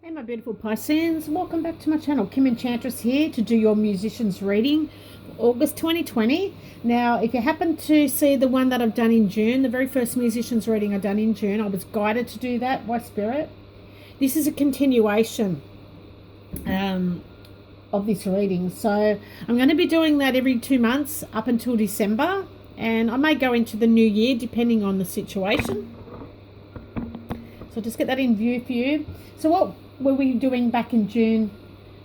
Hey my beautiful Pisceans, welcome back to my channel. Kim Enchantress here to do your musicians reading for August 2020. Now if you happen to see the one that I've done in June, the very first musicians reading I've done in June, I was guided to do that by Spirit. This is a continuation of this reading, so I'm going to be doing that every 2 months up until December, and I may go into the new year depending on the situation. So just get that in view for you. So what were we doing back in June,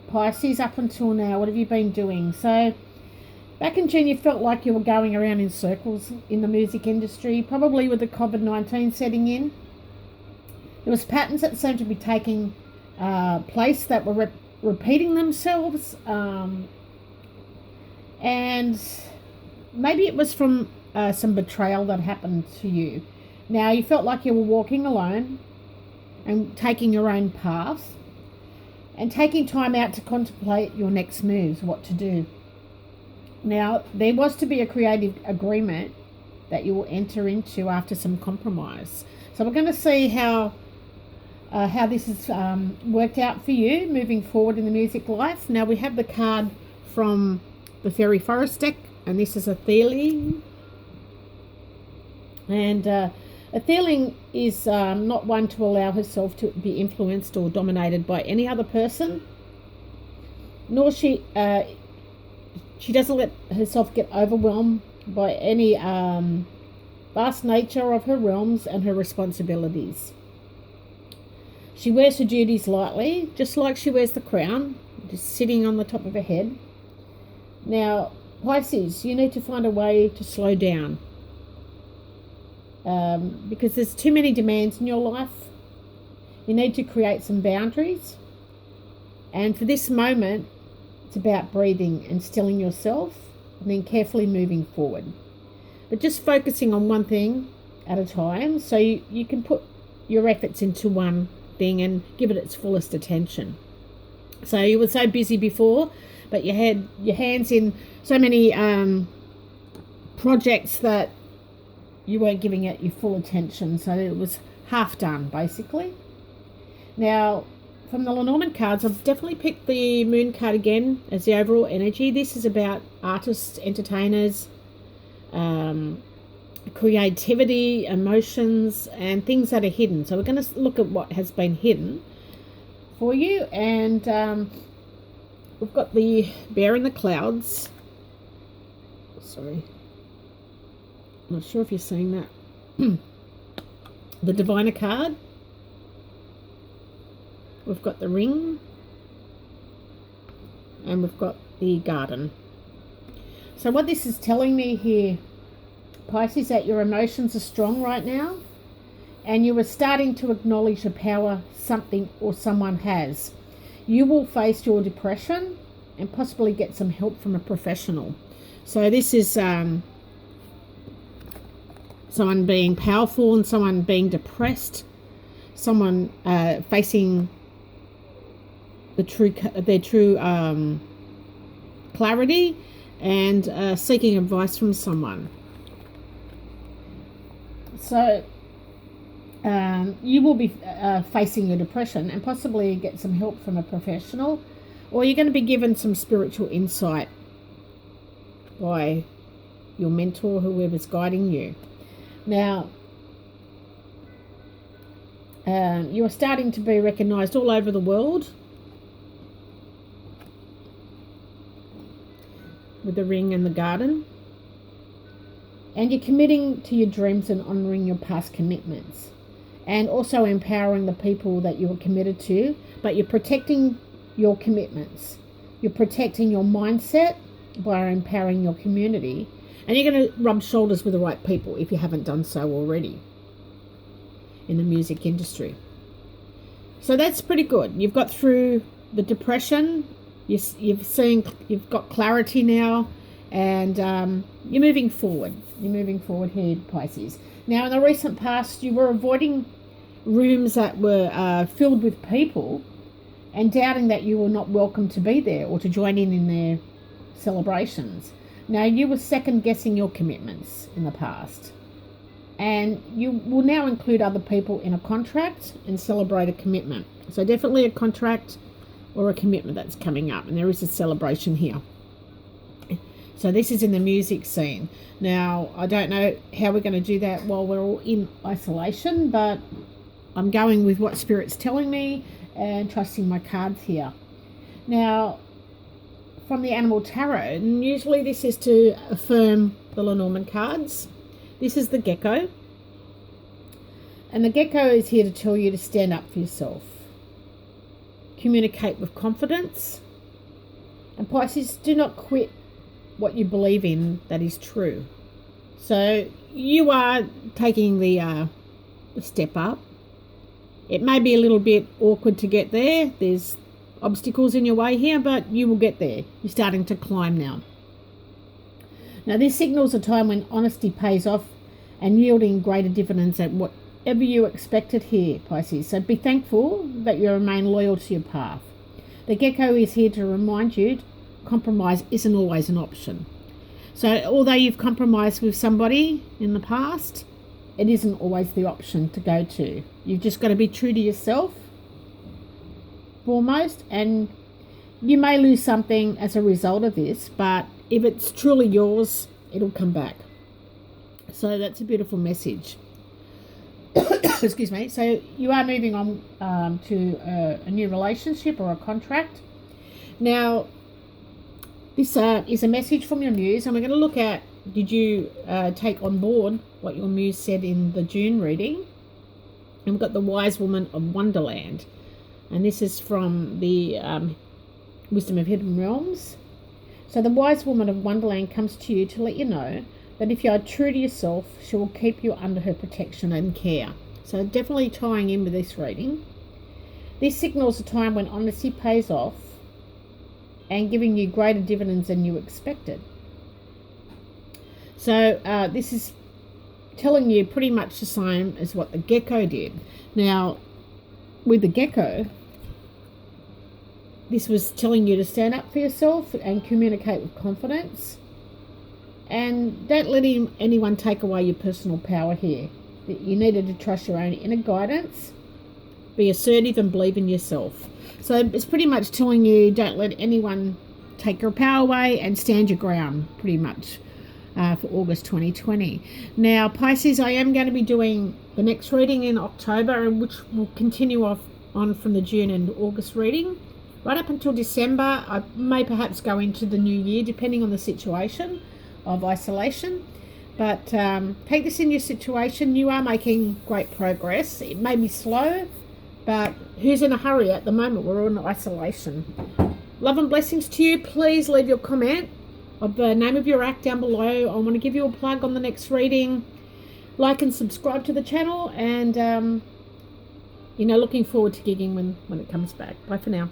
Pisces, up until now? What have you been doing? So back in June, you felt like you were going around in circles in the music industry, probably with the COVID-19 setting in. There was patterns that seemed to be taking place that were repeating themselves, and maybe it was from some betrayal that happened to you. Now you felt like you were walking alone and taking your own path and taking time out to contemplate your next moves, what to do. Now, there was to be a creative agreement that you will enter into after some compromise. So we're going to see how this has worked out for you moving forward in the music life. Now, we have the card from the Fairy Forest deck, and this is a Theling. And a Theling is not one to allow herself to be influenced or dominated by any other person, nor she doesn't let herself get overwhelmed by any vast nature of her realms and her responsibilities. She wears her duties lightly, just like she wears the crown, just sitting on the top of her head. Now, Pisces, you need to find a way to slow down. Because there's too many demands in your life. You need to create some boundaries. And for this moment, it's about breathing and stilling yourself and then carefully moving forward. But just focusing on one thing at a time, so you can put your efforts into one thing and give it its fullest attention. So you were so busy before, but you had your hands in so many projects that you weren't giving it your full attention, so it was half done, basically. Now, from the Lenormand cards, I've definitely picked the Moon card again as the overall energy. This is about artists, entertainers, creativity, emotions, and things that are hidden. So we're going to look at what has been hidden for you. And we've got the Bear in the Clouds. Sorry. Not sure if you're seeing that. The Diviner card. We've got the Ring. And we've got the Garden. So what this is telling me here, Pisces, that your emotions are strong right now. And you are starting to acknowledge the power something or someone has. You will face your depression and possibly get some help from a professional. So this is someone being powerful and someone being depressed, someone facing their true clarity and seeking advice from someone. So you will be facing your depression and possibly get some help from a professional, or you're going to be given some spiritual insight by your mentor, whoever's guiding you. Now, you are starting to be recognised all over the world with the Ring and the Garden. And you're committing to your dreams and honouring your past commitments. And also empowering the people that you are committed to. But you're protecting your commitments. You're protecting your mindset by empowering your community. And you're going to rub shoulders with the right people if you haven't done so already in the music industry. So that's pretty good. You've got through the depression. You've got clarity now, and you're moving forward. You're moving forward here, Pisces. Now, in the recent past, you were avoiding rooms that were filled with people and doubting that you were not welcome to be there or to join in their celebrations. Now, you were second-guessing your commitments in the past. And you will now include other people in a contract and celebrate a commitment. So definitely a contract or a commitment that's coming up, and there is a celebration here. So this is in the music scene. Now, I don't know how we're going to do that while we're all in isolation, but I'm going with what Spirit's telling me and trusting my cards here. Now, from the Animal Tarot, and usually this is to affirm the Lenormand cards. This is the gecko. And the gecko is here to tell you to stand up for yourself. Communicate with confidence. And Pisces, do not quit what you believe in that is true. So you are taking the step up. It may be a little bit awkward to get there. There's obstacles in your way here, but you will get there. You're starting to climb now. Now this signals a time when honesty pays off and yielding greater dividends at whatever you expected here, Pisces. So be thankful that you remain loyal to your path. The gecko is here to remind you compromise isn't always an option. So although you've compromised with somebody in the past, it isn't always the option to go to. You've just got to be true to yourself foremost, and you may lose something as a result of this, but if it's truly yours, it'll come back. So that's a beautiful message. Excuse me. So you are moving on to a new relationship or a contract. Now, this is a message from your muse, and we're going to look at, did you take on board what your muse said in the June reading? And we've got the Wise Woman of Wonderland. And this is from the Wisdom of Hidden Realms. So the Wise Woman of Wonderland comes to you to let you know that if you are true to yourself, she will keep you under her protection and care. So definitely tying in with this reading. This signals a time when honesty pays off and giving you greater dividends than you expected. So this is telling you pretty much the same as what the gecko did. Now, with the gecko, this was telling you to stand up for yourself and communicate with confidence. And don't let anyone take away your personal power here. You needed to trust your own inner guidance, be assertive and believe in yourself. So it's pretty much telling you don't let anyone take your power away and stand your ground, pretty much, for August 2020. Now, Pisces, I am going to be doing the next reading in October, which will continue on from the June and August reading. Right up until December, I may perhaps go into the new year, depending on the situation of isolation. But take this in your situation. You are making great progress. It may be slow, but who's in a hurry at the moment? We're all in isolation. Love and blessings to you. Please leave your comment of the name of your act down below. I want to give you a plug on the next reading. Like and subscribe to the channel, and looking forward to gigging when it comes back. Bye for now.